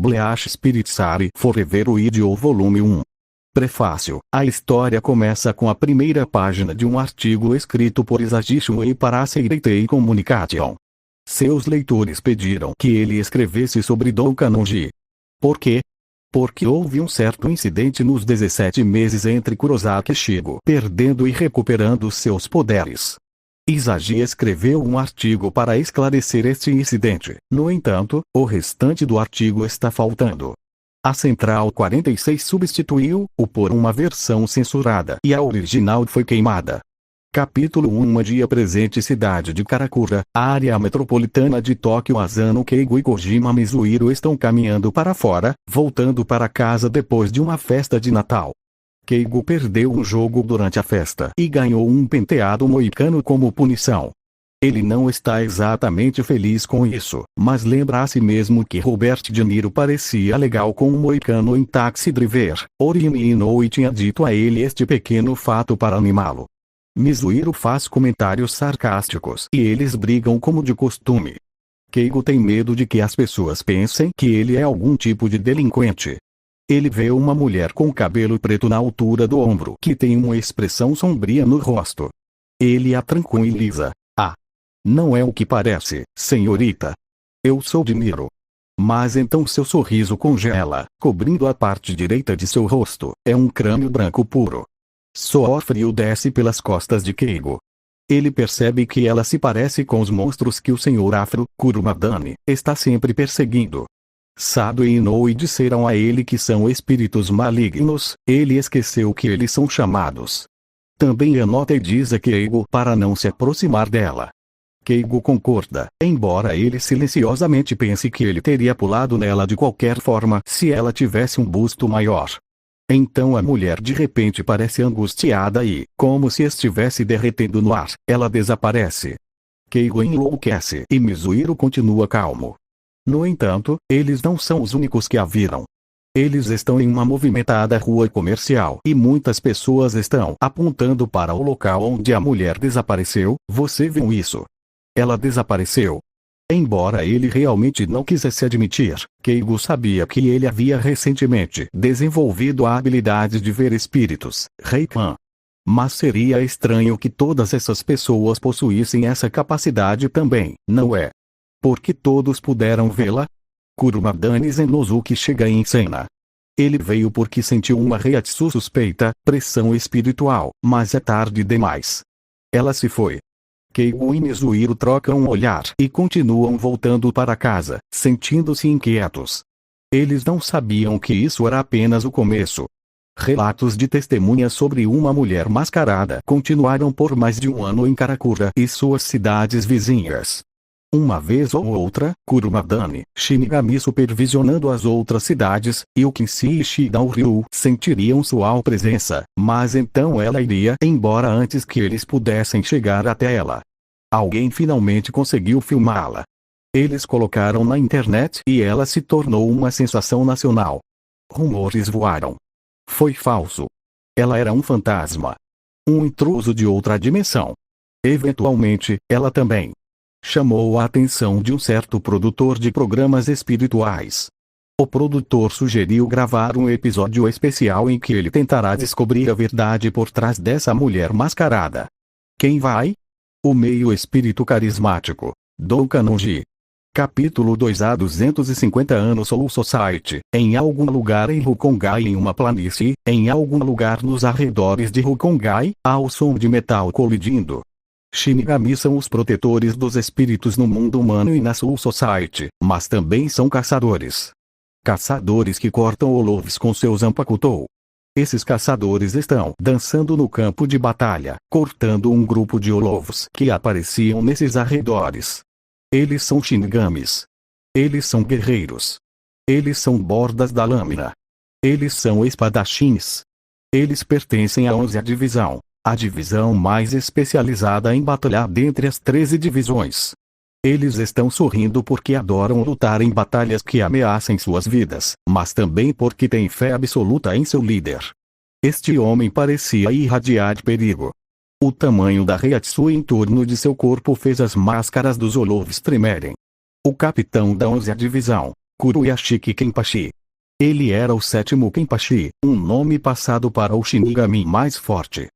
Bleach Spiritsari Forever Video Volume 1. Prefácio. A história começa com a primeira página de um artigo escrito por Isashi Shuei para a Seireitei Communication. Seus leitores pediram que ele escrevesse sobre Doukanonji. Por quê? Porque houve um certo incidente nos 17 meses entre Kurosaki Shigo perdendo e recuperando seus poderes. Isashi escreveu um artigo para esclarecer este incidente. No entanto, o restante do artigo está faltando. A Central 46 substituiu-o por uma versão censurada e a original foi queimada. Capítulo 1. Uma dia presente cidade de Karakura, a área metropolitana de Tóquio. Asano Keigo e Kojima Mizuhiro estão caminhando para fora, voltando para casa depois de uma festa de Natal. Keigo perdeu um jogo durante a festa e ganhou um penteado moicano como punição. Ele não está exatamente feliz com isso, mas lembra a si mesmo que Robert De Niro parecia legal com um moicano em Taxi Driver. Orihime Inoue tinha dito a ele este pequeno fato para animá-lo. Mizuhiro faz comentários sarcásticos e eles brigam como de costume. Keigo tem medo de que as pessoas pensem que ele é algum tipo de delinquente. Ele vê uma mulher com cabelo preto na altura do ombro que tem uma expressão sombria no rosto. Ele a tranquiliza. Ah! Não é o que parece, senhorita. Eu sou De Niro. Mas então seu sorriso congela, cobrindo a parte direita de seu rosto. É um crânio branco puro. Suor frio desce pelas costas de Keigo. Ele percebe que ela se parece com os monstros que o Sr. Afro, Kurumadani, está sempre perseguindo. Sado e Inoue disseram a ele que são espíritos malignos. Ele esqueceu que eles são chamados. Também anota e diz a Keigo para não se aproximar dela. Keigo concorda, embora ele silenciosamente pense que ele teria pulado nela de qualquer forma se ela tivesse um busto maior. Então a mulher de repente parece angustiada e, como se estivesse derretendo no ar, ela desaparece. Keigo enlouquece e Mizuhiro continua calmo. No entanto, eles não são os únicos que a viram. Eles estão em uma movimentada rua comercial e muitas pessoas estão apontando para o local onde a mulher desapareceu. Você viu isso? Ela desapareceu. Embora ele realmente não quisesse admitir, Keigo sabia que ele havia recentemente desenvolvido a habilidade de ver espíritos, Reikan. Mas seria estranho que todas essas pessoas possuíssem essa capacidade também, não é? Porque todos puderam vê-la? Kurumadani Zenosuke chega em cena. Ele veio porque sentiu uma reação suspeita, pressão espiritual, mas é tarde demais. Ela se foi. Keigo e Mizuhiro trocam um olhar e continuam voltando para casa, sentindo-se inquietos. Eles não sabiam que isso era apenas o começo. Relatos de testemunhas sobre uma mulher mascarada continuaram por mais de um ano em Karakura e suas cidades vizinhas. Uma vez ou outra, Kurumadani, Shinigami supervisionando as outras cidades, e o Kinsei e Shidaoryu sentiriam sua presença, mas então ela iria embora antes que eles pudessem chegar até ela. Alguém finalmente conseguiu filmá-la. Eles colocaram na internet e ela se tornou uma sensação nacional. Rumores voaram. Foi falso. Ela era um fantasma. Um intruso de outra dimensão. Eventualmente, ela também chamou a atenção de um certo produtor de programas espirituais. O produtor sugeriu gravar um episódio especial em que ele tentará descobrir a verdade por trás dessa mulher mascarada. Quem vai? O meio espírito carismático, Doukanonji. Capítulo 2. Há 250 anos Soul Society, em algum lugar em Rukongai, em uma planície, em algum lugar nos arredores de Rukongai, há o som de metal colidindo. Shinigami são os protetores dos espíritos no mundo humano e na Soul Society, mas também são caçadores. Caçadores que cortam olofs com seus Zanpakutou. Esses caçadores estão dançando no campo de batalha, cortando um grupo de olofs que apareciam nesses arredores. Eles são Shinigamis. Eles são guerreiros. Eles são bordas da lâmina. Eles são espadachins. Eles pertencem à 11ª divisão. A divisão mais especializada em batalhar dentre as 13 divisões. Eles estão sorrindo porque adoram lutar em batalhas que ameacem suas vidas, mas também porque têm fé absoluta em seu líder. Este homem parecia irradiar perigo. O tamanho da reação em torno de seu corpo fez as máscaras dos olofs tremerem. O capitão da 11ª divisão, Kuroyashiki Kenpachi. Ele era o 7º Kenpachi, um nome passado para o Shinigami mais forte.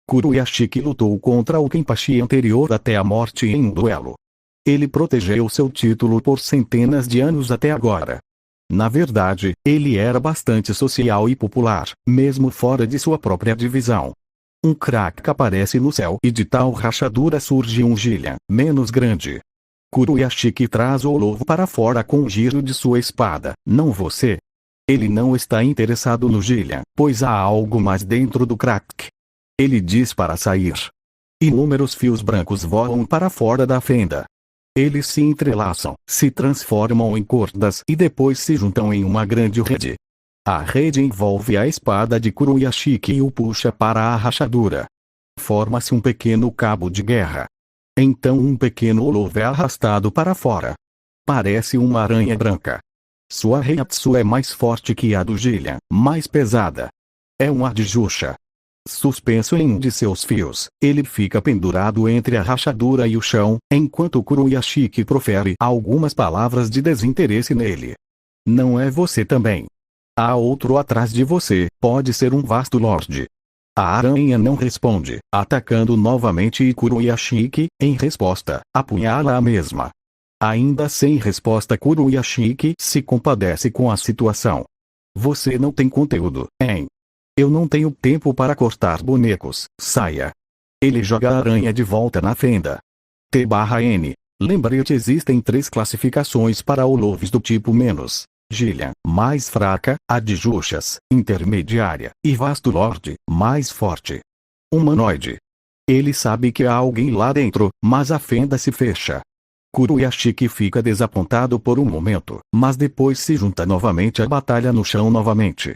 Kuroyashiki lutou contra o Kenpachi anterior até a morte em um duelo. Ele protegeu seu título por centenas de anos até agora. Na verdade, ele era bastante social e popular, mesmo fora de sua própria divisão. Um crack aparece no céu e de tal rachadura surge um Gillian, menos grande. Kuroyashiki traz o Olovo para fora com o giro de sua espada, não você. Ele não está interessado no Gillian, pois há algo mais dentro do crack. Ele diz para sair. Inúmeros fios brancos voam para fora da fenda. Eles se entrelaçam, se transformam em cordas e depois se juntam em uma grande rede. A rede envolve a espada de Kuroyashiki e o puxa para a rachadura. Forma-se um pequeno cabo de guerra. Então um pequeno Olovo é arrastado para fora. Parece uma aranha branca. Sua reiatsu é mais forte que a do Gillian, mais pesada. É um Adjusha. Suspenso em um de seus fios, ele fica pendurado entre a rachadura e o chão, enquanto Kuroyashiki profere algumas palavras de desinteresse nele. Não é você também. Há outro atrás de você, pode ser um vasto lorde. A aranha não responde, atacando novamente e Kuroyashiki, em resposta, apunhala a mesma. Ainda sem resposta, Kuroyashiki se compadece com a situação. Você não tem conteúdo, hein? Eu não tenho tempo para cortar bonecos, saia. Ele joga a aranha de volta na fenda. T/N. Lembrete: existem 3 classificações para Olovs do tipo menos. Gillian, mais fraca, Adjushas, intermediária, e Vasto Lorde, mais forte. Humanoide. Ele sabe que há alguém lá dentro, mas a fenda se fecha. Kuroyashiki fica desapontado por um momento, mas depois se junta novamente à batalha no chão novamente.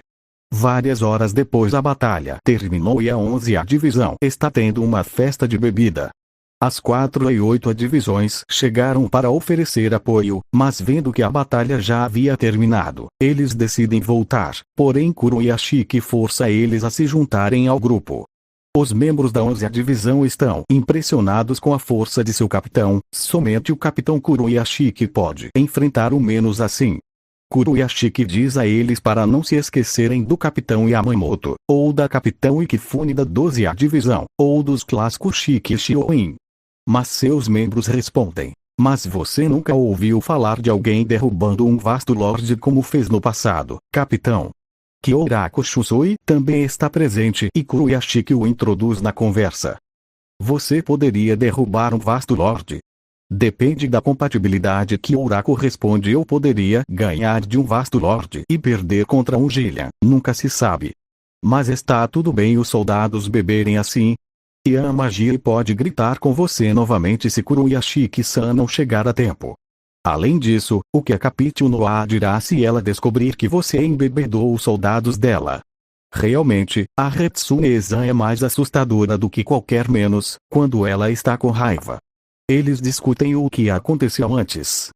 Várias horas depois a batalha terminou e a 11ª divisão está tendo uma festa de bebida. As 4 e 8 divisões chegaram para oferecer apoio, mas vendo que a batalha já havia terminado, eles decidem voltar, porém Kuroyashiki força eles a se juntarem ao grupo. Os membros da 11ª divisão estão impressionados com a força de seu capitão, somente o capitão Kuroyashiki pode enfrentar o menos assim. Kuroyashiki diz a eles para não se esquecerem do capitão Yamamoto, ou da capitão Ikifune da 12ª divisão, ou dos clássicos Shiki e Shioin. Mas seus membros respondem: mas você nunca ouviu falar de alguém derrubando um vasto lorde como fez no passado, capitão? Kyoraku Shusui também está presente e Kuroyashiki o introduz na conversa. Você poderia derrubar um vasto lorde? Depende da compatibilidade. Kyoraku responde: eu poderia ganhar de um vasto lorde e perder contra um Gillian, nunca se sabe. Mas está tudo bem os soldados beberem assim? Yamagiri pode gritar com você novamente se Kuroyashiki-san não chegar a tempo. Além disso, o que a Capitão Noa dirá se ela descobrir que você embebedou os soldados dela? Realmente, a Retsune-san é mais assustadora do que qualquer menos, quando ela está com raiva. Eles discutem o que aconteceu antes.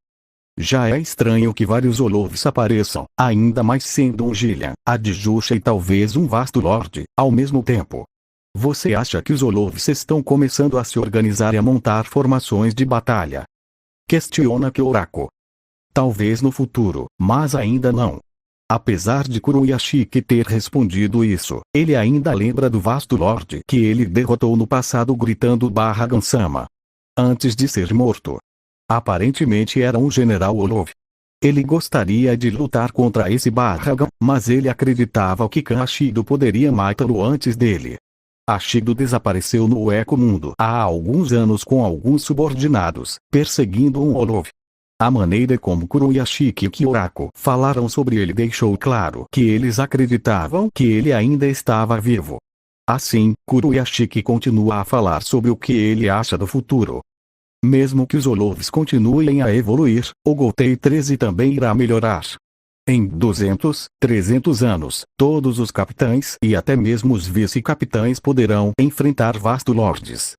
Já é estranho que vários Olovs apareçam, ainda mais sendo um Gillian, Adjusha e talvez um vasto lorde, ao mesmo tempo. Você acha que os Olovs estão começando a se organizar e a montar formações de batalha? Questiona Kyoraku. Talvez no futuro, mas ainda não. Apesar de Kuroyashiki ter respondido isso, ele ainda lembra do vasto lorde que ele derrotou no passado gritando Gansama. Antes de ser morto. Aparentemente era um general Olov. Ele gostaria de lutar contra esse Bahagan, mas ele acreditava que Kan Ashido poderia matá-lo antes dele. Ashido desapareceu no Eco Mundo há alguns anos com alguns subordinados, perseguindo um Olov. A maneira como Kuroyashiki e Kyoraku falaram sobre ele deixou claro que eles acreditavam que ele ainda estava vivo. Assim, Kuroyashiki continua a falar sobre o que ele acha do futuro. Mesmo que os Olovs continuem a evoluir, o Gotei 13 também irá melhorar. Em 200, 300 anos, todos os capitães e até mesmo os vice-capitães poderão enfrentar vasto lordes.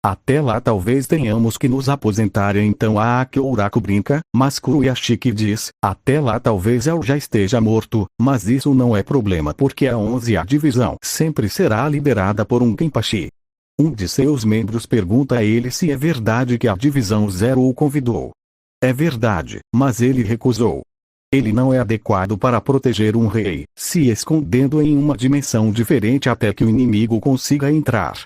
Até lá talvez tenhamos que nos aposentar. Então Kyoraku brinca, mas Kuroyashiki diz: até lá talvez eu já esteja morto, mas isso não é problema porque a 11ª divisão sempre será liderada por um Kenpachi. Um de seus membros pergunta a ele se é verdade que a divisão 0 o convidou. É verdade, mas ele recusou. Ele não é adequado para proteger um rei, se escondendo em uma dimensão diferente até que o inimigo consiga entrar.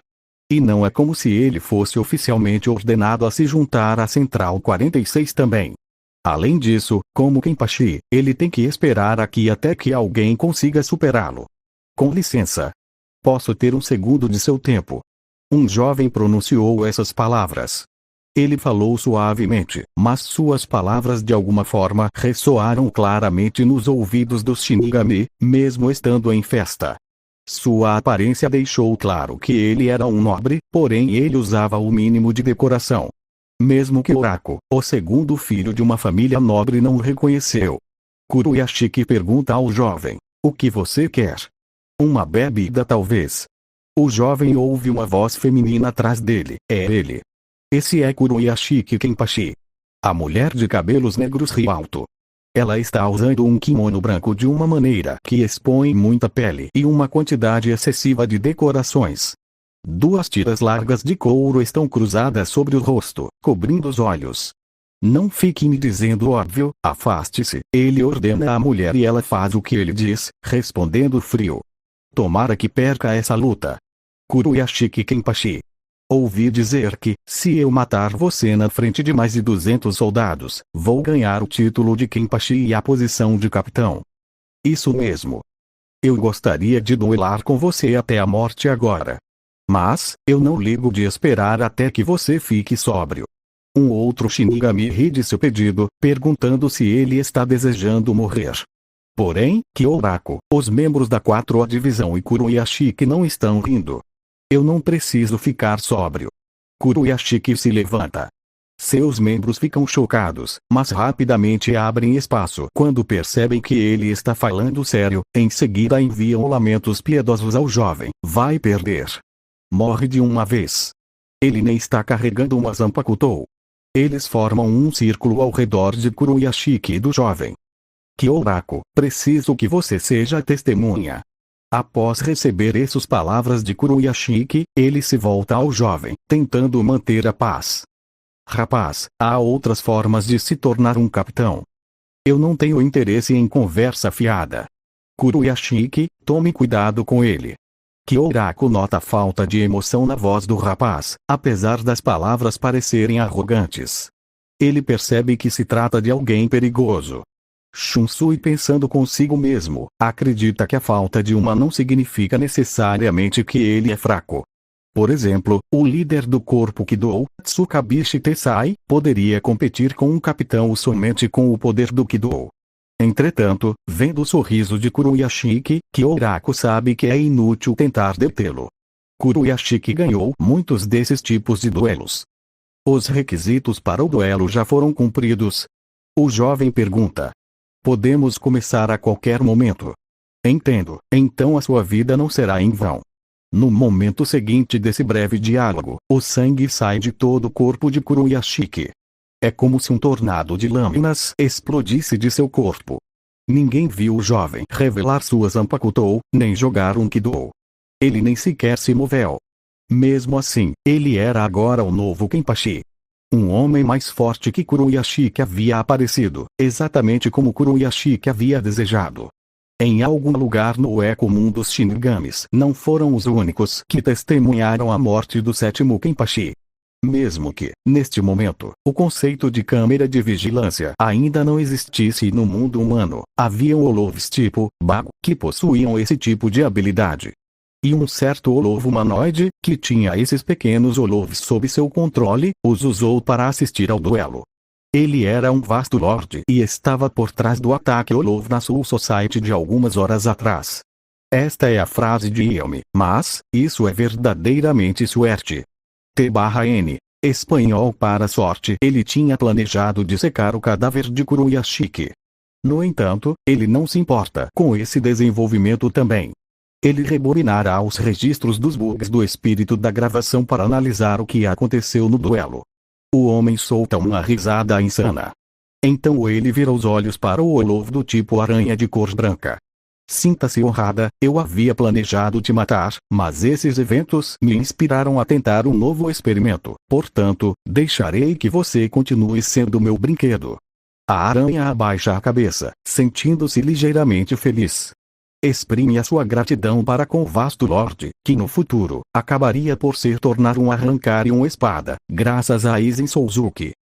E não é como se ele fosse oficialmente ordenado a se juntar à Central 46 também. Além disso, como Kenpachi, ele tem que esperar aqui até que alguém consiga superá-lo. Com licença. Posso ter um segundo de seu tempo? Um jovem pronunciou essas palavras. Ele falou suavemente, mas suas palavras de alguma forma ressoaram claramente nos ouvidos dos Shinigami, mesmo estando em festa. Sua aparência deixou claro que ele era um nobre, porém ele usava o mínimo de decoração. Mesmo que Oraku, o segundo filho de uma família nobre, não o reconheceu. Kuroyashiki pergunta ao jovem: o que você quer? Uma bebida talvez. O jovem ouve uma voz feminina atrás dele. É ele. Esse é Kuroyashiki Kenpachi. A mulher de cabelos negros riu alto. Ela está usando um kimono branco de uma maneira que expõe muita pele e uma quantidade excessiva de decorações. Duas tiras largas de couro estão cruzadas sobre o rosto, cobrindo os olhos. Não fique me dizendo óbvio, afaste-se, ele ordena à mulher e ela faz o que ele diz, respondendo frio. Tomara que perca essa luta. Kuroyashiki Kenpachi. Ouvi dizer que, se eu matar você na frente de mais de 200 soldados, vou ganhar o título de Kenpachi e a posição de capitão. Isso mesmo. Eu gostaria de duelar com você até a morte agora. Mas, eu não ligo de esperar até que você fique sóbrio. Um outro Shinigami ri de seu pedido, perguntando se ele está desejando morrer. Porém, Kyoraku, os membros da 4A Divisão e Kuroyashiki não estão rindo. Eu não preciso ficar sóbrio. Kuroyashiki se levanta. Seus membros ficam chocados, mas rapidamente abrem espaço quando percebem que ele está falando sério. Em seguida enviam lamentos piedosos ao jovem. Vai perder. Morre de uma vez. Ele nem está carregando uma Zanpakutou. Eles formam um círculo ao redor de Kuroyashiki e do jovem. Kyoraku, preciso que você seja testemunha. Após receber essas palavras de Kuroyashiki, ele se volta ao jovem, tentando manter a paz. Rapaz, há outras formas de se tornar um capitão. Eu não tenho interesse em conversa fiada. Kuroyashiki, tome cuidado com ele. Kyoraku nota a falta de emoção na voz do rapaz, apesar das palavras parecerem arrogantes. Ele percebe que se trata de alguém perigoso. Shunsui, pensando consigo mesmo, acredita que a falta de uma não significa necessariamente que ele é fraco. Por exemplo, o líder do corpo Kido, Tsukabishi Tessai, poderia competir com um capitão somente com o poder do Kido. Entretanto, vendo o sorriso de Kuroyashiki, Kyoraku sabe que é inútil tentar detê-lo. Kuroyashiki ganhou muitos desses tipos de duelos. Os requisitos para o duelo já foram cumpridos? O jovem pergunta. Podemos começar a qualquer momento. Entendo, então a sua vida não será em vão. No momento seguinte desse breve diálogo, o sangue sai de todo o corpo de Kuroyashiki. É como se um tornado de lâminas explodisse de seu corpo. Ninguém viu o jovem revelar sua Zanpakutou, nem jogar um Kido. Ele nem sequer se moveu. Mesmo assim, ele era agora o novo Kenpachi. Um homem mais forte que Kuroyashiki havia aparecido, exatamente como Kuroyashiki havia desejado. Em algum lugar no Eco-Mundo dos Shinigamis não foram os únicos que testemunharam a morte do sétimo Kenpachi. Mesmo que, neste momento, o conceito de câmera de vigilância ainda não existisse no mundo humano, haviam Olofs tipo Bago que possuíam esse tipo de habilidade. E um certo Olof humanoide, que tinha esses pequenos Olofs sob seu controle, os usou para assistir ao duelo. Ele era um vasto lorde e estava por trás do ataque Olof na Soul Society de algumas horas atrás. Esta é a frase de Yelme, mas, isso é verdadeiramente suerte. T/N. Espanhol para sorte. Ele tinha planejado dissecar o cadáver de Kuroyashiki. No entanto, ele não se importa com esse desenvolvimento também. Ele rebobinará os registros dos bugs do espírito da gravação para analisar o que aconteceu no duelo. O homem solta uma risada insana. Então ele vira os olhos para o Olof do tipo aranha de cor branca. Sinta-se honrada, eu havia planejado te matar, mas esses eventos me inspiraram a tentar um novo experimento, portanto, deixarei que você continue sendo meu brinquedo. A aranha abaixa a cabeça, sentindo-se ligeiramente feliz. Exprime a sua gratidão para com o vasto Lorde, que no futuro, acabaria por se tornar um arrancar e uma espada, graças a Aizen Souzuki.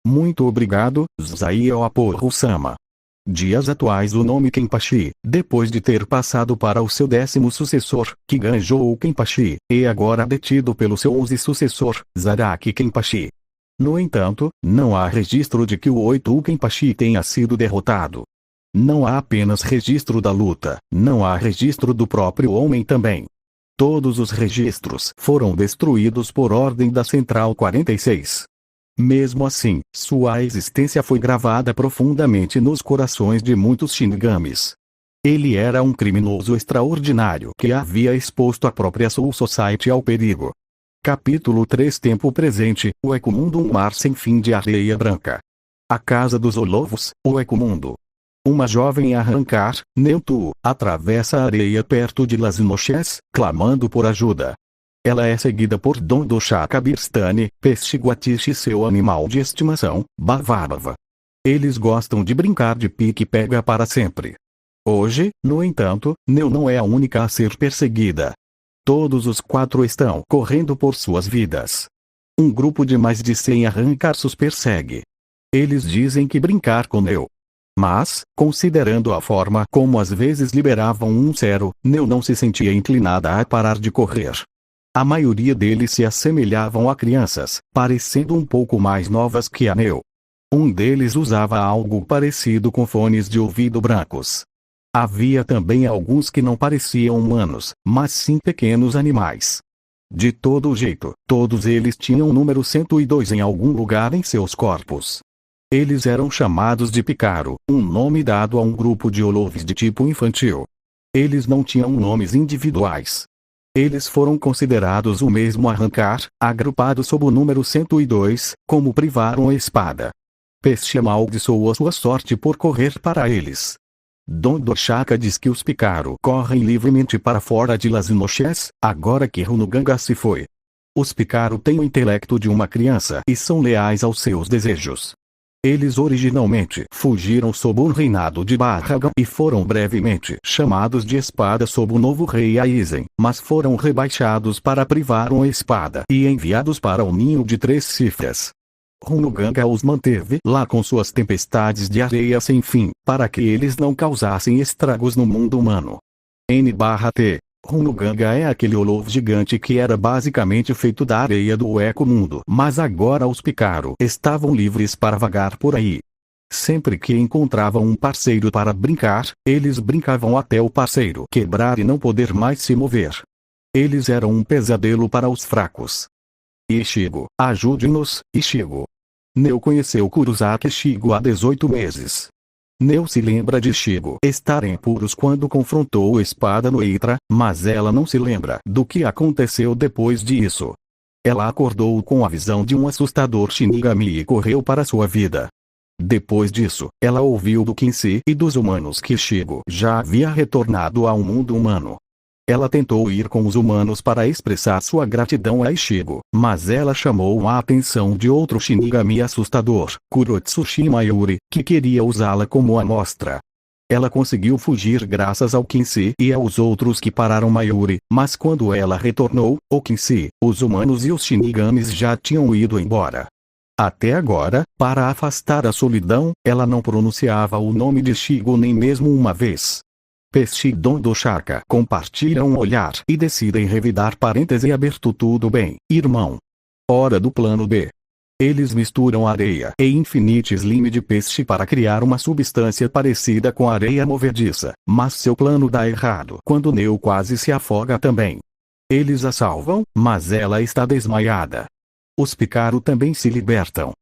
Muito obrigado, Zaio Aporro-sama. Dias atuais o nome Kenpachi, depois de ter passado para o seu 10º sucessor, Kiganjou Kenpachi, e agora detido pelo seu 11º sucessor, Zaraki Kenpachi. No entanto, não há registro de que o 8º Kenpachi tenha sido derrotado. Não há apenas registro da luta, não há registro do próprio homem também. Todos os registros foram destruídos por ordem da Central 46. Mesmo assim, sua existência foi gravada profundamente nos corações de muitos Shinigamis. Ele era um criminoso extraordinário que havia exposto a própria Soul Society ao perigo. Capítulo 3 Tempo presente, o Ecomundo, um mar sem fim de areia branca. A casa dos Olovos, o Ecomundo. Uma jovem arrancar, Neutu, atravessa a areia perto de Las Noches, clamando por ajuda. Ela é seguida por Don Doshaka Birstani, Peshiguatishi e seu animal de estimação, Bavava. Eles gostam de brincar de pique-pega para sempre. Hoje, no entanto, Neu não é a única a ser perseguida. Todos os 4 estão correndo por suas vidas. Um grupo de mais de 100 arrancar-sus persegue. Eles dizem que brincar com Neu. Mas, considerando a forma como às vezes liberavam um zero, Neu não se sentia inclinada a parar de correr. A maioria deles se assemelhavam a crianças, parecendo um pouco mais novas que a Neu. Um deles usava algo parecido com fones de ouvido brancos. Havia também alguns que não pareciam humanos, mas sim pequenos animais. De todo jeito, todos eles tinham o número 102 em algum lugar em seus corpos. Eles eram chamados de Picaro, um nome dado a um grupo de Oloves de tipo infantil. Eles não tinham nomes individuais. Eles foram considerados o mesmo arrancar, agrupados sob o número 102, como privaram a espada. Peixe amaldiçoou a sua sorte por correr para eles. Don Doshaka diz que os Picaro correm livremente para fora de Las Noches, agora que Runuganga se foi. Os Picaro têm o intelecto de uma criança e são leais aos seus desejos. Eles originalmente fugiram sob o reinado de Barragan e foram brevemente chamados de espada sob o novo rei Aizen, mas foram rebaixados para privaram a espada e enviados para o ninho de 3 cifras. Runuganga os manteve lá com suas tempestades de areia sem fim, para que eles não causassem estragos no mundo humano. N/T. Runuganga é aquele olovo gigante que era basicamente feito da areia do Ecomundo, mas agora os Picaro estavam livres para vagar por aí. Sempre que encontravam um parceiro para brincar, eles brincavam até o parceiro quebrar e não poder mais se mover. Eles eram um pesadelo para os fracos. Ishigo, ajude-nos, Ishigo. Neu conheceu Kurosaki Ishigo há 18 meses. Neu se lembra de Ishigo estar em apuros quando confrontou a espada no Eitra, mas ela não se lembra do que aconteceu depois disso. Ela acordou com a visão de um assustador Shinigami e correu para sua vida. Depois disso, ela ouviu do Quincy e dos humanos que Ishigo já havia retornado ao mundo humano. Ela tentou ir com os humanos para expressar sua gratidão a Ishigo, mas ela chamou a atenção de outro Shinigami assustador, Kurotsushi Mayuri, que queria usá-la como amostra. Ela conseguiu fugir graças ao Quincy e aos outros que pararam Mayuri, mas quando ela retornou, o Quincy, os humanos e os Shinigamis já tinham ido embora. Até agora, para afastar a solidão, ela não pronunciava o nome de Ishigo nem mesmo uma vez. Peixe e Don Doshaka compartilham um olhar e decidem revidar parêntese aberto. Tudo bem, irmão. Hora do plano B. Eles misturam areia e Infinite Slime de peixe para criar uma substância parecida com areia movediça, mas seu plano dá errado quando Neu quase se afoga também. Eles a salvam, mas ela está desmaiada. Os Picaro também se libertam.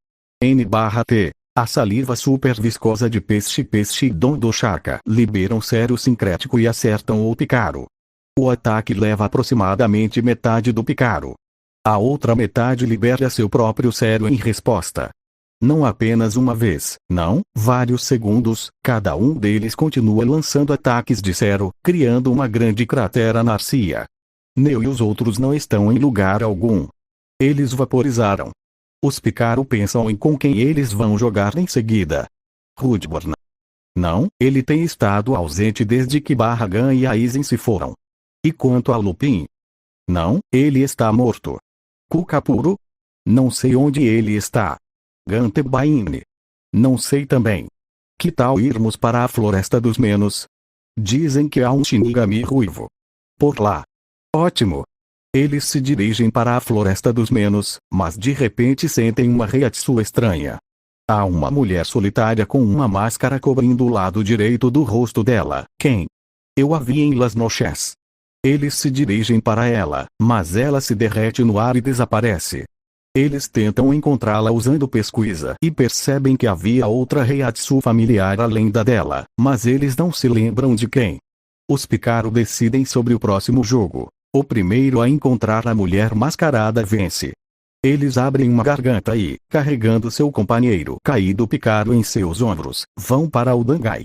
N/T. A saliva super viscosa de Peixe e Don Doshaka liberam sério sincrético e acertam o Picaro. O ataque leva aproximadamente metade do Picaro. A outra metade libera seu próprio sério em resposta. Não apenas uma vez, não, vários segundos, cada um deles continua lançando ataques de sério, criando uma grande cratera na arcia. Neu e os outros não estão em lugar algum. Eles vaporizaram. Os Picaro pensam em com quem eles vão jogar em seguida. Rudborn. Não, ele tem estado ausente desde que Barragan e Aizen se foram. E quanto a Lupin? Não, ele está morto. Kukapuro? Não sei onde ele está. Gantebaine? Não sei também. Que tal irmos para a Floresta dos Menos? Dizem que há um Shinigami ruivo por lá. Ótimo. Eles se dirigem para a Floresta dos Menos, mas de repente sentem uma Reiatsu estranha. Há uma mulher solitária com uma máscara cobrindo o lado direito do rosto dela. Quem? Eu a vi em Las Noches. Eles se dirigem para ela, mas ela se derrete no ar e desaparece. Eles tentam encontrá-la usando pesquisa e percebem que havia outra Reiatsu familiar além da dela, mas eles não se lembram de quem. Os Picaro decidem sobre o próximo jogo. O primeiro a encontrar a mulher mascarada vence. Eles abrem uma garganta e, carregando seu companheiro caído Picaro em seus ombros, vão para o Dangai.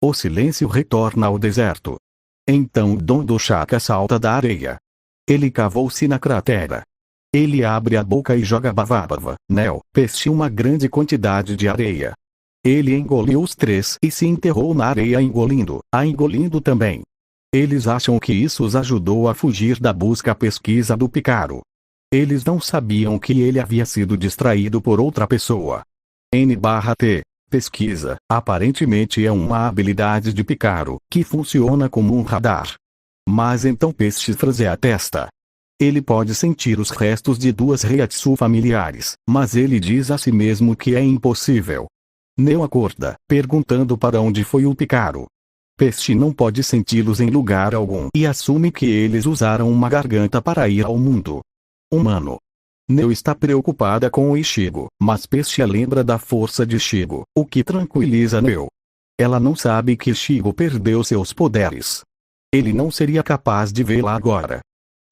O silêncio retorna ao deserto. Então Don do Chaka salta da areia. Ele cavou-se na cratera. Ele abre a boca e joga Bavabava, Neo, peixe uma grande quantidade de areia. Ele engoliu os três e se enterrou na areia engolindo também. Eles acham que isso os ajudou a fugir da pesquisa do Picaro. Eles não sabiam que ele havia sido distraído por outra pessoa. N/T. Pesquisa, aparentemente é uma habilidade de Picaro, que funciona como um radar. Mas então Peixe franze a testa. Ele pode sentir os restos de duas Reiatsu familiares, mas ele diz a si mesmo que é impossível. Neo acorda, perguntando para onde foi o Picaro. Peixe não pode senti-los em lugar algum e assume que eles usaram uma garganta para ir ao mundo humano. Neo está preocupada com o Ichigo, mas Peixe a lembra da força de Ichigo, o que tranquiliza Neo. Ela não sabe que Ichigo perdeu seus poderes. Ele não seria capaz de vê-la agora.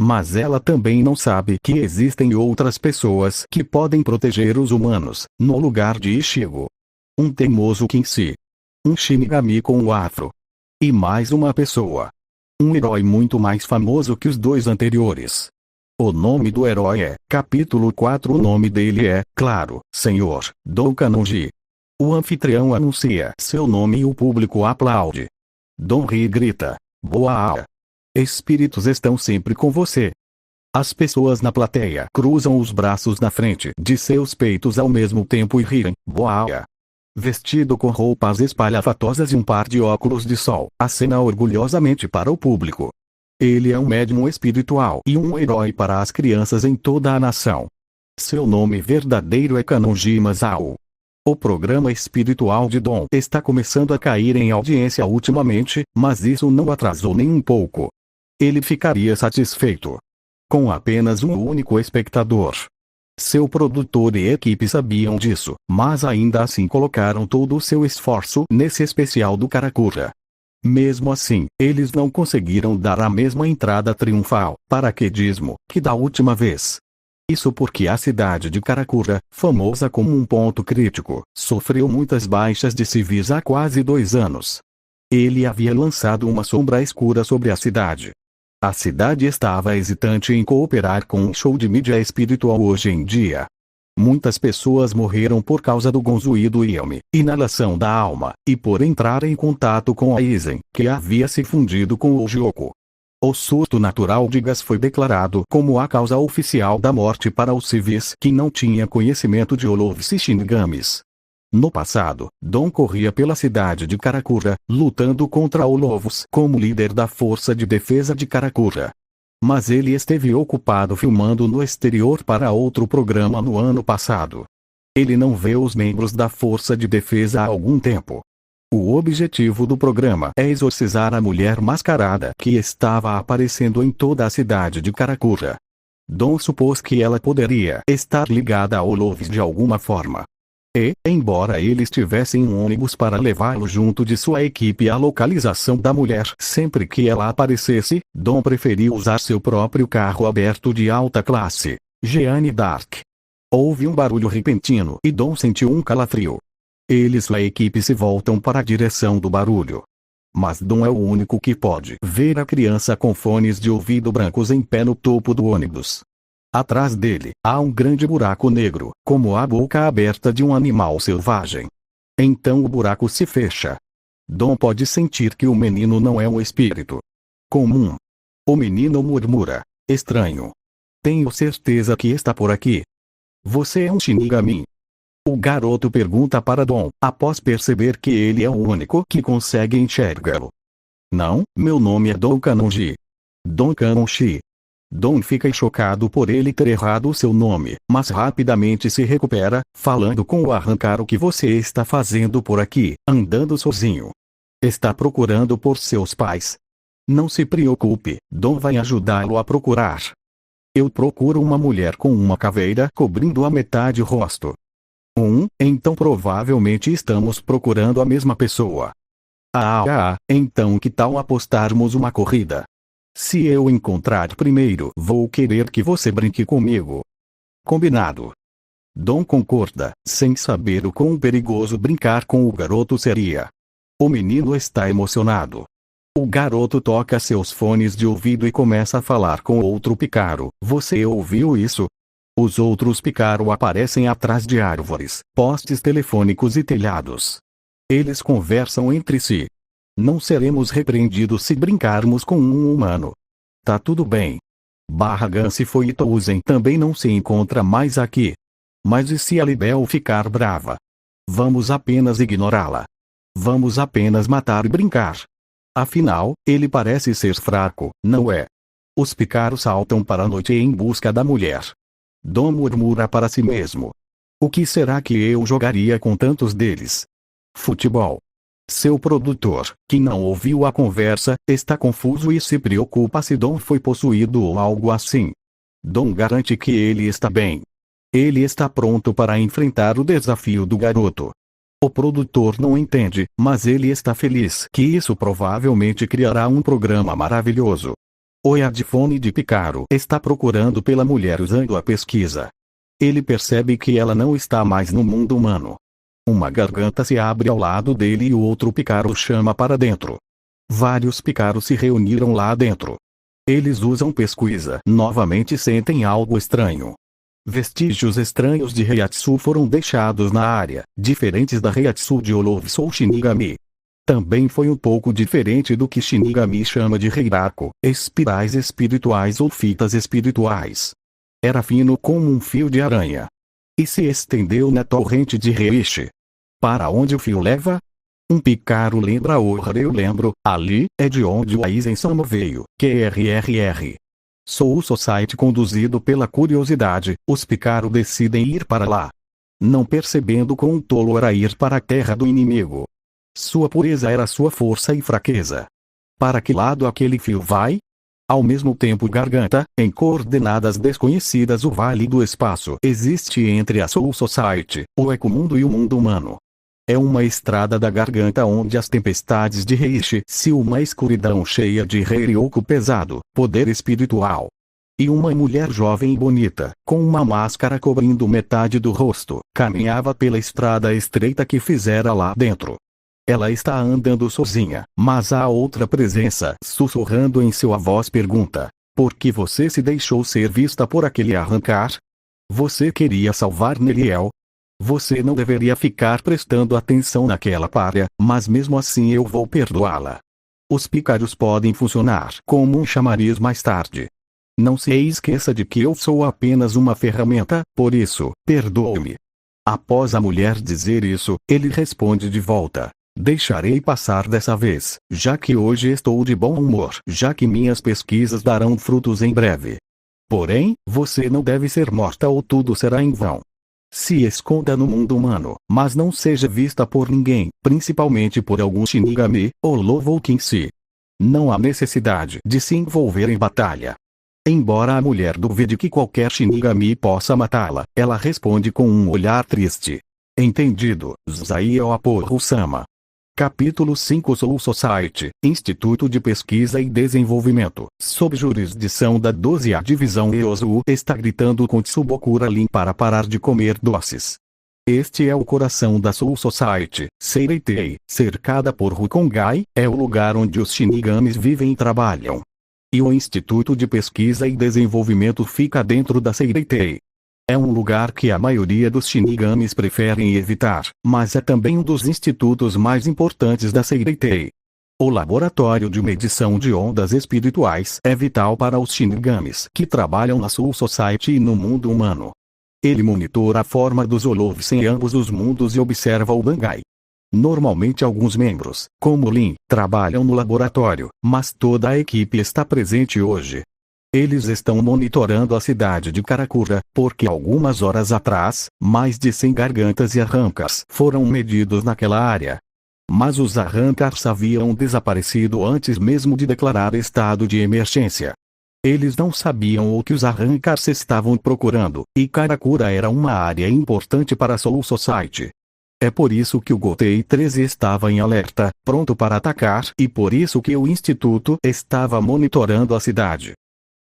Mas ela também não sabe que existem outras pessoas que podem proteger os humanos, no lugar de Ichigo. Um teimoso Quincy. Um Shinigami com o afro. E mais uma pessoa. Um herói muito mais famoso que os dois anteriores. O nome do herói é, capítulo 4. O nome dele é, claro, Senhor Dou Kanonji. O anfitrião anuncia seu nome e o público aplaude. Don Ri grita, boa aula. Espíritos estão sempre com você. As pessoas na plateia cruzam os braços na frente de seus peitos ao mesmo tempo e riem, boa aula. Vestido com roupas espalhafatosas e um par de óculos de sol, acena orgulhosamente para o público. Ele é um médium espiritual e um herói para as crianças em toda a nação. Seu nome verdadeiro é Kanonji Masao. O programa espiritual de Dom está começando a cair em audiência ultimamente, mas isso não atrasou nem um pouco. Ele ficaria satisfeito com apenas um único espectador. Seu produtor e equipe sabiam disso, mas ainda assim colocaram todo o seu esforço nesse especial do Karakura. Mesmo assim, eles não conseguiram dar a mesma entrada triunfal, paraquedismo, que da última vez. Isso porque a cidade de Karakura, famosa como um ponto crítico, sofreu muitas baixas de civis há quase 2 anos. Ele havia lançado uma sombra escura sobre a cidade. A cidade estava hesitante em cooperar com um show de mídia espiritual hoje em dia. Muitas pessoas morreram por causa do Gonzui do Yami, inalação da alma, e por entrar em contato com a Aizen, que havia se fundido com o Gyoko. O surto natural de gás foi declarado como a causa oficial da morte para os civis que não tinham conhecimento de Olofs e Shinigamis. No passado, Dom corria pela cidade de Karakura, lutando contra Olofs como líder da Força de Defesa de Karakura. Mas ele esteve ocupado filmando no exterior para outro programa no ano passado. Ele não vê os membros da Força de Defesa há algum tempo. O objetivo do programa é exorcizar a mulher mascarada que estava aparecendo em toda a cidade de Karakura. Dom supôs que ela poderia estar ligada a Olofs de alguma forma. E, embora eles tivessem um ônibus para levá-lo junto de sua equipe à localização da mulher sempre que ela aparecesse, Dom preferiu usar seu próprio carro aberto de alta classe, Jeanne d'Arc. Houve um barulho repentino e Dom sentiu um calafrio. Ele e sua equipe se voltam para a direção do barulho. Mas Dom é o único que pode ver a criança com fones de ouvido brancos em pé no topo do ônibus. Atrás dele, há um grande buraco negro, como a boca aberta de um animal selvagem. Então o buraco se fecha. Dom pode sentir que o menino não é um espírito comum. O menino murmura: estranho. Tenho certeza que está por aqui. Você é um Shinigami? O garoto pergunta para Dom, após perceber que ele é o único que consegue enxergá-lo. Não, meu nome é Dom Kanonji. Dom Kanonji. Dom fica chocado por ele ter errado o seu nome, mas rapidamente se recupera, falando com o arrancar: o que você está fazendo por aqui, andando sozinho? Está procurando por seus pais? Não se preocupe, Dom vai ajudá-lo a procurar. Eu procuro uma mulher com uma caveira cobrindo a metade do rosto. Então provavelmente estamos procurando a mesma pessoa. Então que tal apostarmos uma corrida? Se eu encontrar primeiro, vou querer que você brinque comigo. Combinado. Dom concorda, sem saber o quão perigoso brincar com o garoto seria. O menino está emocionado. O garoto toca seus fones de ouvido e começa a falar com outro Picaro. Você ouviu isso? Os outros Picaro aparecem atrás de árvores, postes telefônicos e telhados. Eles conversam entre si. Não seremos repreendidos se brincarmos com um humano. Tá tudo bem. Gansifo e Touzen também não se encontra mais aqui. Mas e se a Libel ficar brava? Vamos apenas ignorá-la. Vamos apenas matar e brincar. Afinal, ele parece ser fraco, não é? Os Picaros saltam para a noite em busca da mulher. Dom murmura para si mesmo: o que será que eu jogaria com tantos deles? Futebol. Seu produtor, que não ouviu a conversa, está confuso e se preocupa se Dom foi possuído ou algo assim. Dom garante que ele está bem. Ele está pronto para enfrentar o desafio do garoto. O produtor não entende, mas ele está feliz que isso provavelmente criará um programa maravilhoso. O headphone de Picaro está procurando pela mulher usando a pesquisa. Ele percebe que ela não está mais no mundo humano. Uma garganta se abre ao lado dele e o outro Picaro o chama para dentro. Vários Picaros se reuniram lá dentro. Eles usam pesquisa. Novamente sentem algo estranho. Vestígios estranhos de Reiatsu foram deixados na área, diferentes da Reiatsu de Olousou Shinigami. Também foi um pouco diferente do que Shinigami chama de Reiraku, espirais espirituais ou fitas espirituais. Era fino como um fio de aranha. E se estendeu na torrente de Reishi. Para onde o fio leva? Um Picaro lembra eu lembro, ali é de onde o Aizen-sama veio, QRRR. Soul Society conduzido pela curiosidade, os Picaro decidem ir para lá. Não percebendo quão tolo era ir para a terra do inimigo. Sua pureza era sua força e fraqueza. Para que lado aquele fio vai? Ao mesmo tempo garganta, em coordenadas desconhecidas o Vale do Espaço existe entre a Soul Society, o Ecomundo e o mundo humano. É uma estrada da garganta onde as tempestades de Reishi se uma escuridão cheia de Reiryoku pesado, poder espiritual. E uma mulher jovem e bonita, com uma máscara cobrindo metade do rosto, caminhava pela estrada estreita que fizera lá dentro. Ela está andando sozinha, mas há outra presença sussurrando em sua voz pergunta: por que você se deixou ser vista por aquele arrancar? Você queria salvar Neliel? Você não deveria ficar prestando atenção naquela pária, mas mesmo assim eu vou perdoá-la. Os Picaros podem funcionar como um chamariz mais tarde. Não se esqueça de que eu sou apenas uma ferramenta, por isso, perdoe-me. Após a mulher dizer isso, ele responde de volta: deixarei passar dessa vez, já que hoje estou de bom humor, já que minhas pesquisas darão frutos em breve. Porém, você não deve ser morta ou tudo será em vão. Se esconda no mundo humano, mas não seja vista por ninguém, principalmente por algum Shinigami, ou Louvou Kinshi. Não há necessidade de se envolver em batalha. Embora a mulher duvide que qualquer Shinigami possa matá-la, ela responde com um olhar triste. Entendido, Zaio Aporu-sama. Capítulo 5 Soul Society, Instituto de Pesquisa e Desenvolvimento, sob jurisdição da 12ª Divisão Eozu, está gritando com Tsubokura Lin para parar de comer doces. Este é o coração da Soul Society, Seireitei, cercada por Rukongai, é o lugar onde os Shinigamis vivem e trabalham. E o Instituto de Pesquisa e Desenvolvimento fica dentro da Seireitei. É um lugar que a maioria dos Shinigamis preferem evitar, mas é também um dos institutos mais importantes da Seireitei. O laboratório de medição de ondas espirituais é vital para os Shinigamis que trabalham na Soul Society e no mundo humano. Ele monitora a forma dos Olofs em ambos os mundos e observa o Bangai. Normalmente alguns membros, como Lin, trabalham no laboratório, mas toda a equipe está presente hoje. Eles estão monitorando a cidade de Karakura, porque algumas horas atrás, mais de 100 gargantas e arrancas foram medidos naquela área. Mas os arrancas haviam desaparecido antes mesmo de declarar estado de emergência. Eles não sabiam o que os arrancas estavam procurando, e Karakura era uma área importante para a Soul Society. É por isso que o Gotei 13 estava em alerta, pronto para atacar, e por isso que o Instituto estava monitorando a cidade.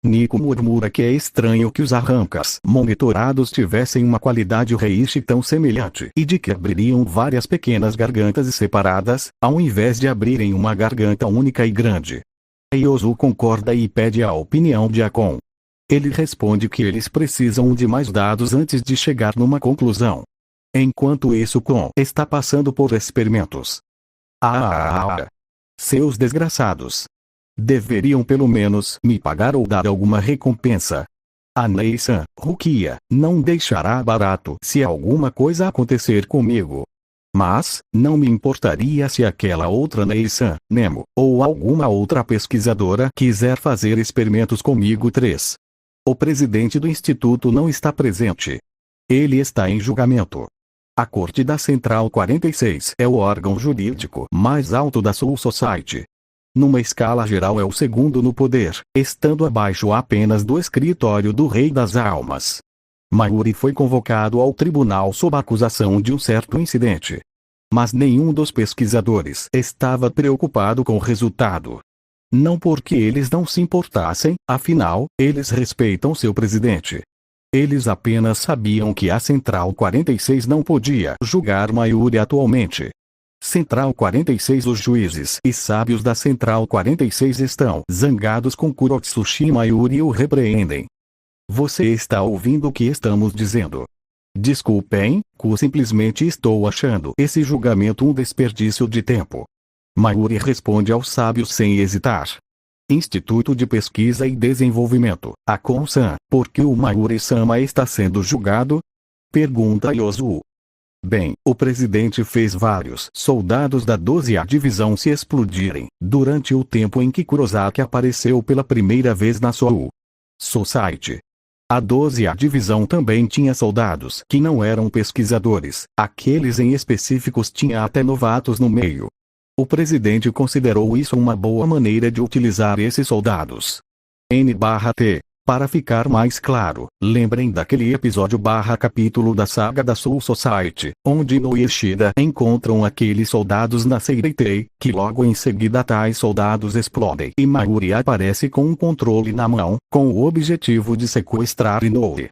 Nico murmura que é estranho que os arrancas monitorados tivessem uma qualidade Reishi tão semelhante e de que abririam várias pequenas gargantas separadas, ao invés de abrirem uma garganta única e grande. Yozu concorda e pede a opinião de Akon. Ele responde que eles precisam de mais dados antes de chegar numa conclusão. Enquanto isso, Kon está passando por experimentos. Seus desgraçados. Deveriam pelo menos me pagar ou dar alguma recompensa. A Nei-san, Rukia, não deixará barato se alguma coisa acontecer comigo. Mas, não me importaria se aquela outra Nei-san, Nemo, ou alguma outra pesquisadora quiser fazer experimentos comigo. 3. O presidente do instituto não está presente. Ele está em julgamento. A Corte da Central 46 é o órgão jurídico mais alto da Soul Society. Numa escala geral é o segundo no poder, estando abaixo apenas do escritório do Rei das Almas. Mayuri foi convocado ao tribunal sob a acusação de um certo incidente. Mas nenhum dos pesquisadores estava preocupado com o resultado. Não porque eles não se importassem, afinal, eles respeitam seu presidente. Eles apenas sabiam que a Central 46 não podia julgar Mayuri atualmente. Central 46. Os juízes e sábios da Central 46 estão zangados com Kurotsuchi Mayuri e o repreendem. Você está ouvindo o que estamos dizendo? Desculpem, simplesmente estou achando esse julgamento um desperdício de tempo. Mayuri responde aos sábios sem hesitar. Instituto de Pesquisa e Desenvolvimento, Akon-san, por que o Mayuri-sama está sendo julgado? Pergunta Yozu. Bem, o presidente fez vários soldados da 12ª Divisão se explodirem, durante o tempo em que Kurosaki apareceu pela primeira vez na Soul Society. A 12ª Divisão também tinha soldados que não eram pesquisadores, aqueles em específicos tinha até novatos no meio. O presidente considerou isso uma boa maneira de utilizar esses soldados. N/T. Para ficar mais claro, lembrem daquele episódio/capítulo da saga da Soul Society, onde no Ishida encontram aqueles soldados na Seireitei, que logo em seguida tais soldados explodem e Mayuri aparece com um controle na mão, com o objetivo de sequestrar Inoue.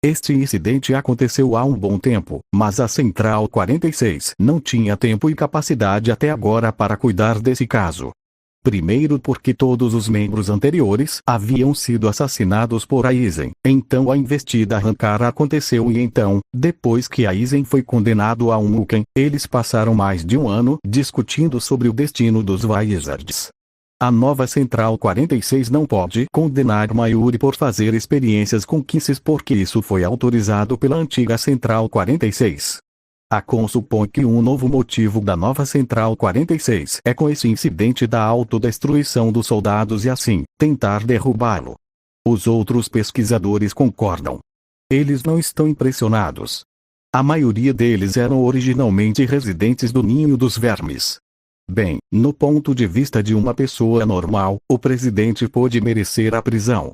Este incidente aconteceu há um bom tempo, mas a Central 46 não tinha tempo e capacidade até agora para cuidar desse caso. Primeiro porque todos os membros anteriores haviam sido assassinados por Aizen, então a investida Hankara aconteceu e então, depois que Aizen foi condenado a um Muken, eles passaram mais de um ano discutindo sobre o destino dos Wizards. A nova Central 46 não pode condenar Mayuri por fazer experiências com Kisses porque isso foi autorizado pela antiga Central 46. Akon supõe que um novo motivo da nova Central 46 é com esse incidente da autodestruição dos soldados e assim, tentar derrubá-lo. Os outros pesquisadores concordam. Eles não estão impressionados. A maioria deles eram originalmente residentes do Ninho dos Vermes. Bem, no ponto de vista de uma pessoa normal, o presidente pôde merecer a prisão.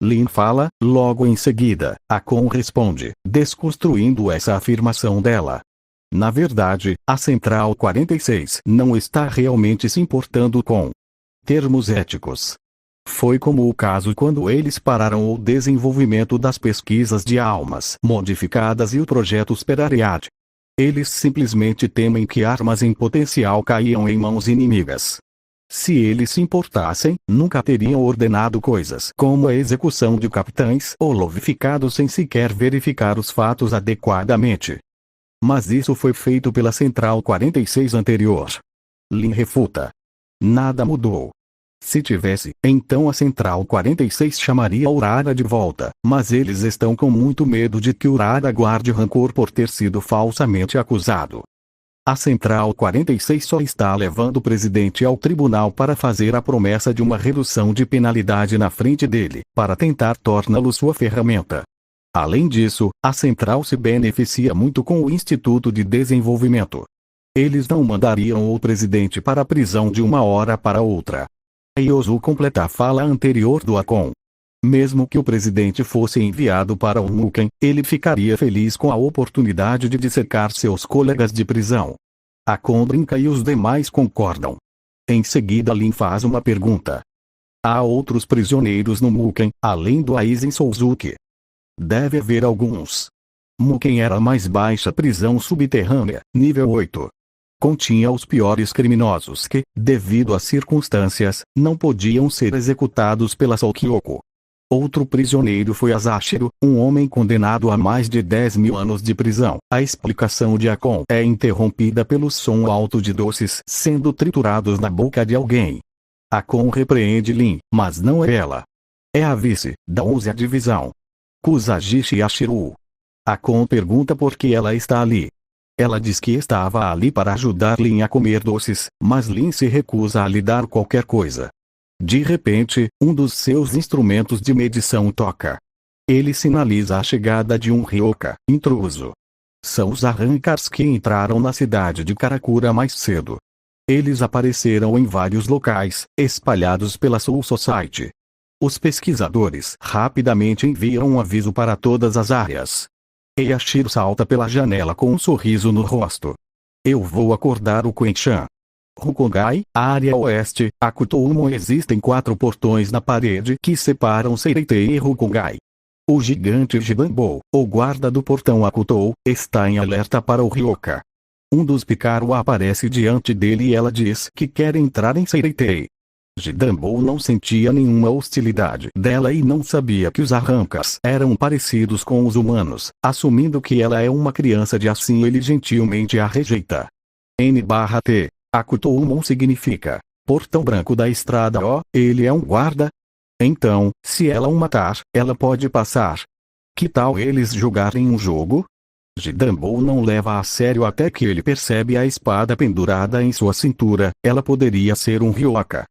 Lin fala, logo em seguida, Akon responde, desconstruindo essa afirmação dela. Na verdade, a Central 46 não está realmente se importando com termos éticos. Foi como o caso quando eles pararam o desenvolvimento das pesquisas de almas modificadas e o projeto Superariad. Eles simplesmente temem que armas em potencial caiam em mãos inimigas. Se eles se importassem, nunca teriam ordenado coisas como a execução de capitães olovificados sem sequer verificar os fatos adequadamente. Mas isso foi feito pela Central 46 anterior. Lin refuta. Nada mudou. Se tivesse, então a Central 46 chamaria Urara de volta, mas eles estão com muito medo de que Urara guarde rancor por ter sido falsamente acusado. A Central 46 só está levando o presidente ao tribunal para fazer a promessa de uma redução de penalidade na frente dele, para tentar torná-lo sua ferramenta. Além disso, a Central se beneficia muito com o Instituto de Desenvolvimento. Eles não mandariam o presidente para a prisão de uma hora para outra. Yozu completa a fala anterior do Akon. Mesmo que o presidente fosse enviado para o Muken, ele ficaria feliz com a oportunidade de dissecar seus colegas de prisão. Akon brinca e os demais concordam. Em seguida Lin faz uma pergunta. Há outros prisioneiros no Muken, além do Aizen Souzuki? Deve haver alguns. Muken era a mais baixa prisão subterrânea, nível 8. Continha os piores criminosos que, devido às circunstâncias, não podiam ser executados pela Sokyoko. Outro prisioneiro foi Asashiro, um homem condenado a mais de 10.000 anos de prisão. A explicação de Akon é interrompida pelo som alto de doces sendo triturados na boca de alguém. Akon repreende Lin, mas não é ela. É a vice, da 11ª divisão. Kusagishi Yashiro. Akon pergunta por que ela está ali. Ela diz que estava ali para ajudar Lin a comer doces, mas Lin se recusa a lhe dar qualquer coisa. De repente, um dos seus instrumentos de medição toca. Ele sinaliza a chegada de um Ryoka, intruso. São os Arrancars que entraram na cidade de Karakura mais cedo. Eles apareceram em vários locais, espalhados pela Soul Society. Os pesquisadores rapidamente enviam um aviso para todas as áreas. Yashiro salta pela janela com um sorriso no rosto. Eu vou acordar o Quenchan. Rukongai, área oeste, Akutoumo. Existem 4 portões na parede que separam Seireitei e Rukongai. O gigante Jidanbo, o guarda do portão Akutou, está em alerta para o Ryoka. Um dos Pikaru aparece diante dele e ela diz que quer entrar em Seireitei. Jidanbo não sentia nenhuma hostilidade dela e não sabia que os Arrancars eram parecidos com os humanos, assumindo que ela é uma criança de assim ele gentilmente a rejeita. N/T. Akutoumo significa portão branco da estrada. Ele é um guarda? Então, se ela o matar, ela pode passar. Que tal eles jogarem um jogo? Jidanbo não leva a sério até que ele percebe a espada pendurada em sua cintura. Ela poderia ser um Ryoka.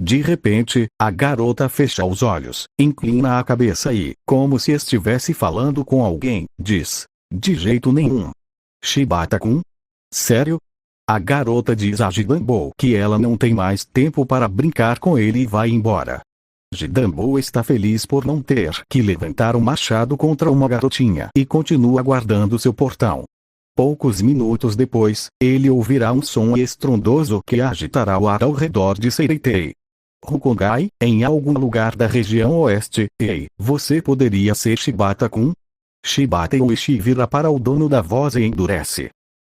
De repente, a garota fecha os olhos, inclina a cabeça e, como se estivesse falando com alguém, diz: de jeito nenhum. Shibata-kun? Sério? A garota diz a Jidanbo que ela não tem mais tempo para brincar com ele e vai embora. Jidanbo está feliz por não ter que levantar um machado contra uma garotinha e continua guardando seu portão. Poucos minutos depois, ele ouvirá um som estrondoso que agitará o ar ao redor de Seireitei. Rukongai, em algum lugar da região oeste. Ei, você poderia ser Shibata-kun? Shibata Ueshi vira para o dono da voz e endurece.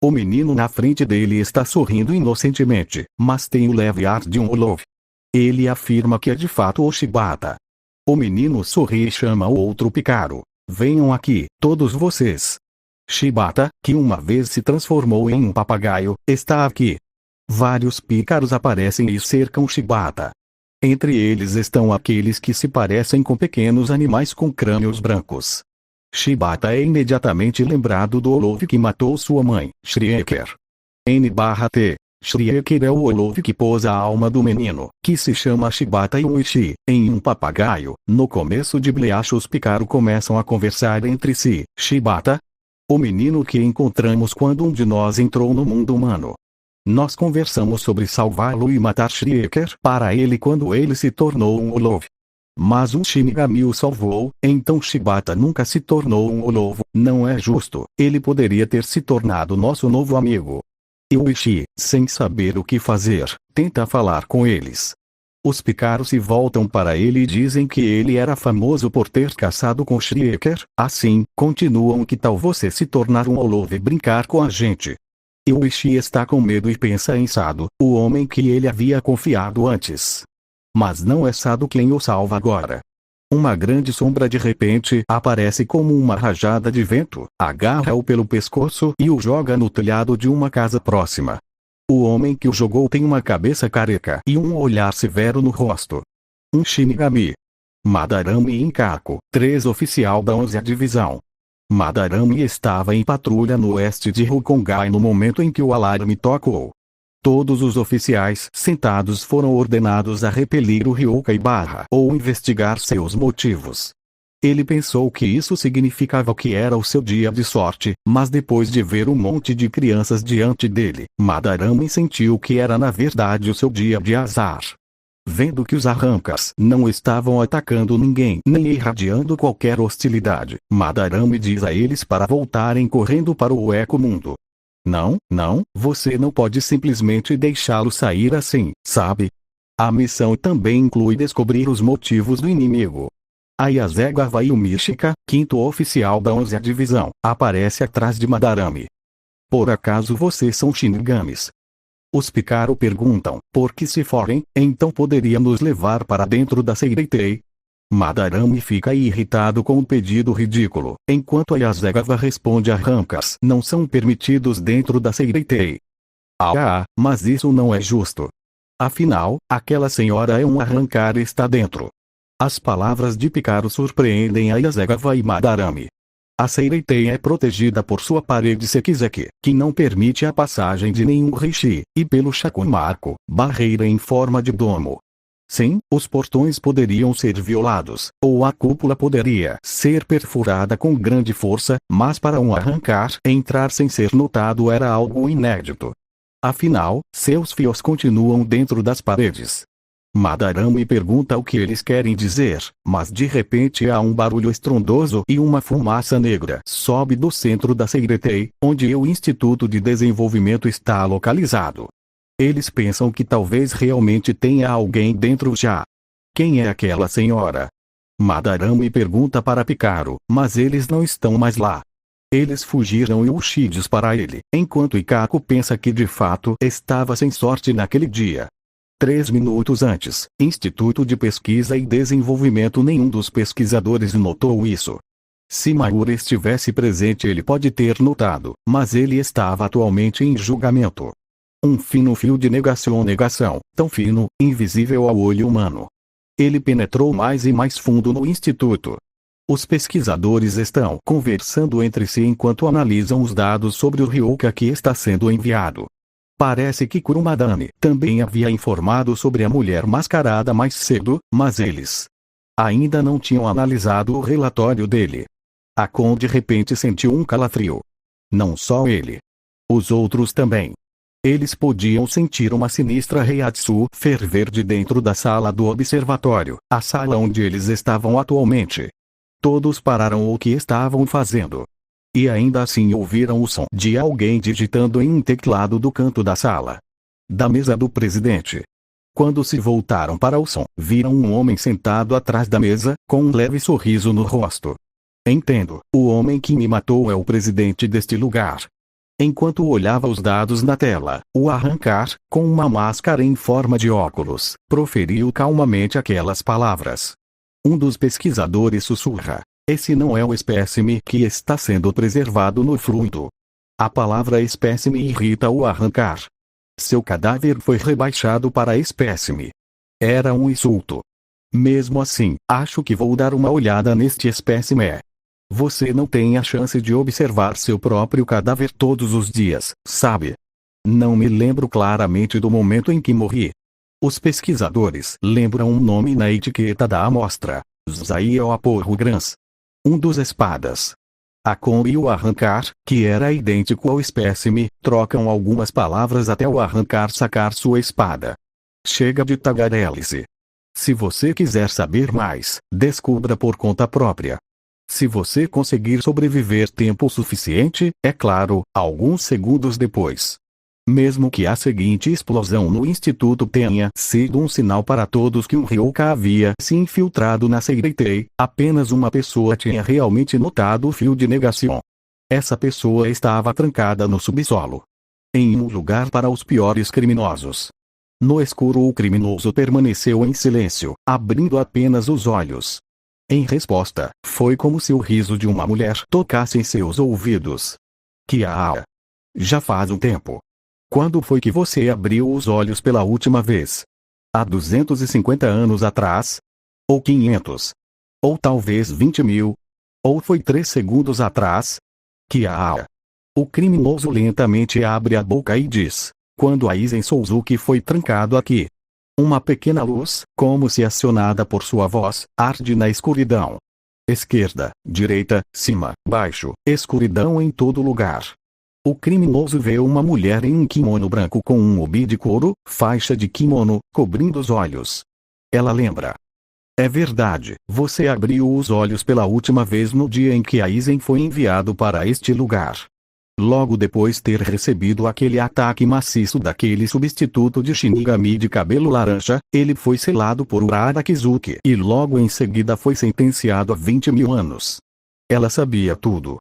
O menino na frente dele está sorrindo inocentemente, mas tem o leve ar de um Olov. Ele afirma que é de fato o Shibata. O menino sorri e chama o outro Pikaru. Venham aqui, todos vocês. Shibata, que uma vez se transformou em um papagaio, está aqui. Vários pícaros aparecem e cercam Shibata. Entre eles estão aqueles que se parecem com pequenos animais com crânios brancos. Shibata é imediatamente lembrado do Olov que matou sua mãe, Shrieker. N/T. Shrieker é o Olov que pôs a alma do menino, que se chama Shibata Yuichi, em um papagaio. No começo de Bleach os Pikaru começam a conversar entre si. Shibata? O menino que encontramos quando um de nós entrou no mundo humano. Nós conversamos sobre salvá-lo e matar Shrieker para ele quando ele se tornou um Olov. Mas um Shinigami o salvou, então Shibata nunca se tornou um Olovo. Não é justo, ele poderia ter se tornado nosso novo amigo. Yuichi, sem saber o que fazer, tenta falar com eles. Os Pikaru se voltam para ele e dizem que ele era famoso por ter caçado com Shrieker. Assim, continuam: que tal você se tornar um Olovo e brincar com a gente? Yuichi está com medo e pensa em Sado, o homem que ele havia confiado antes. Mas não é Sado quem o salva agora. Uma grande sombra de repente aparece como uma rajada de vento, agarra-o pelo pescoço e o joga no telhado de uma casa próxima. O homem que o jogou tem uma cabeça careca e um olhar severo no rosto. Um Shinigami. Madarame Inkaku, 3 oficial da 11ª Divisão. Madarame estava em patrulha no oeste de Rukongai no momento em que o alarme tocou. Todos os oficiais sentados foram ordenados a repelir o Ryukai ou investigar seus motivos. Ele pensou que isso significava que era o seu dia de sorte, mas depois de ver um monte de crianças diante dele, Madarame sentiu que era na verdade o seu dia de azar. Vendo que os arrancas não estavam atacando ninguém nem irradiando qualquer hostilidade, Madarame diz a eles para voltarem correndo para o Eco Mundo. Não, você não pode simplesmente deixá-lo sair assim, sabe? A missão também inclui descobrir os motivos do inimigo. Ayasegawa Yumishika, 5º oficial da 11ª Divisão, aparece atrás de Madarame. Por acaso vocês são Shinigamis? Os Picaro perguntam, porque se forem, então poderia nos levar para dentro da Seireitei? Madarame fica irritado com o pedido ridículo, enquanto Ayasegawa responde arrancas não são permitidos dentro da Seireitei. Mas isso não é justo. Afinal, aquela senhora é um arrancar e está dentro. As palavras de Picaro surpreendem Ayasegawa e Madarame. A Seireitei é protegida por sua parede Sekizeki, que não permite a passagem de nenhum Rishi, e pelo Shakumarko, barreira em forma de domo. Sim, os portões poderiam ser violados, ou a cúpula poderia ser perfurada com grande força, mas para um arrancar, entrar sem ser notado era algo inédito. Afinal, seus fios continuam dentro das paredes. Madarame pergunta o que eles querem dizer, mas de repente há um barulho estrondoso e uma fumaça negra sobe do centro da Seireitei, onde o Instituto de Desenvolvimento está localizado. Eles pensam que talvez realmente tenha alguém dentro já. Quem é aquela senhora? Madarame pergunta para Picaro, mas eles não estão mais lá. Eles fugiram e Yuichi diz para ele, enquanto Ikako pensa que de fato estava sem sorte naquele dia. 3 minutos antes, Instituto de Pesquisa e Desenvolvimento. Nenhum dos pesquisadores notou isso. Se Maura estivesse presente ele pode ter notado, mas ele estava atualmente em julgamento. Um fino fio de negação, tão fino, invisível ao olho humano. Ele penetrou mais e mais fundo no Instituto. Os pesquisadores estão conversando entre si enquanto analisam os dados sobre o Ryuka que está sendo enviado. Parece que Kurumadane também havia informado sobre a mulher mascarada mais cedo, mas eles ainda não tinham analisado o relatório dele. Akon de repente sentiu um calafrio. Não só ele. Os outros também. Eles podiam sentir uma sinistra reiatsu ferver de dentro da sala do observatório, a sala onde eles estavam atualmente. Todos pararam o que estavam fazendo. E ainda assim ouviram o som de alguém digitando em um teclado do canto da sala. Da mesa do presidente. Quando se voltaram para o som, viram um homem sentado atrás da mesa, com um leve sorriso no rosto. Entendo, o homem que me matou é o presidente deste lugar. Enquanto olhava os dados na tela, o arrancar, com uma máscara em forma de óculos, proferiu calmamente aquelas palavras. Um dos pesquisadores sussurra. Esse não é o espécime que está sendo preservado no fluido. A palavra espécime irrita o arrancar. Seu cadáver foi rebaixado para espécime. Era um insulto. Mesmo assim, acho que vou dar uma olhada neste espécime. Você não tem a chance de observar seu próprio cadáver todos os dias, sabe? Não me lembro claramente do momento em que morri. Os pesquisadores lembram um nome na etiqueta da amostra. Zaio Aporro Grans. Um dos espadas. Akon e o arrancar, que era idêntico ao espécime, trocam algumas palavras até o arrancar sacar sua espada. Chega de tagarelice. Se você quiser saber mais, descubra por conta própria. Se você conseguir sobreviver tempo suficiente, é claro, alguns segundos depois. Mesmo que a seguinte explosão no Instituto tenha sido um sinal para todos que um Ryuka havia se infiltrado na Seireitei, apenas uma pessoa tinha realmente notado o fio de negação. Essa pessoa estava trancada no subsolo. em um lugar para os piores criminosos. No escuro o criminoso permaneceu em silêncio, abrindo apenas os olhos. Em resposta, foi como se o riso de uma mulher tocasse em seus ouvidos. Kiaa. Já faz um tempo. Quando foi que você abriu os olhos pela última vez? Há 250 anos atrás? Ou 500? Ou talvez 20.000? Ou foi 3 segundos atrás? Kiaa. O criminoso lentamente abre a boca e diz: quando Aizen Souzuki foi trancado aqui. Uma pequena luz, como se acionada por sua voz, arde na escuridão. Esquerda, direita, cima, baixo, escuridão em todo lugar. O criminoso vê uma mulher em um kimono branco com um obi de couro, faixa de kimono, cobrindo os olhos. Ela lembra. É verdade, você abriu os olhos pela última vez no dia em que Aizen foi enviado para este lugar. Logo depois ter recebido aquele ataque maciço daquele substituto de Shinigami de cabelo laranja, ele foi selado por Urara Kizuki e logo em seguida foi sentenciado a 20.000 anos. Ela sabia tudo.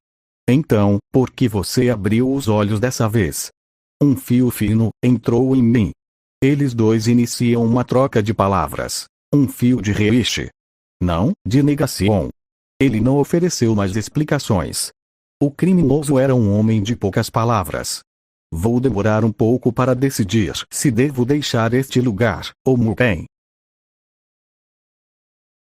Então, por que você abriu os olhos dessa vez? Um fio fino entrou em mim. Eles dois iniciam uma troca de palavras. Um fio de reishi. Não, de negação. Ele não ofereceu mais explicações. O criminoso era um homem de poucas palavras. Vou demorar um pouco para decidir se devo deixar este lugar, ou Mugen.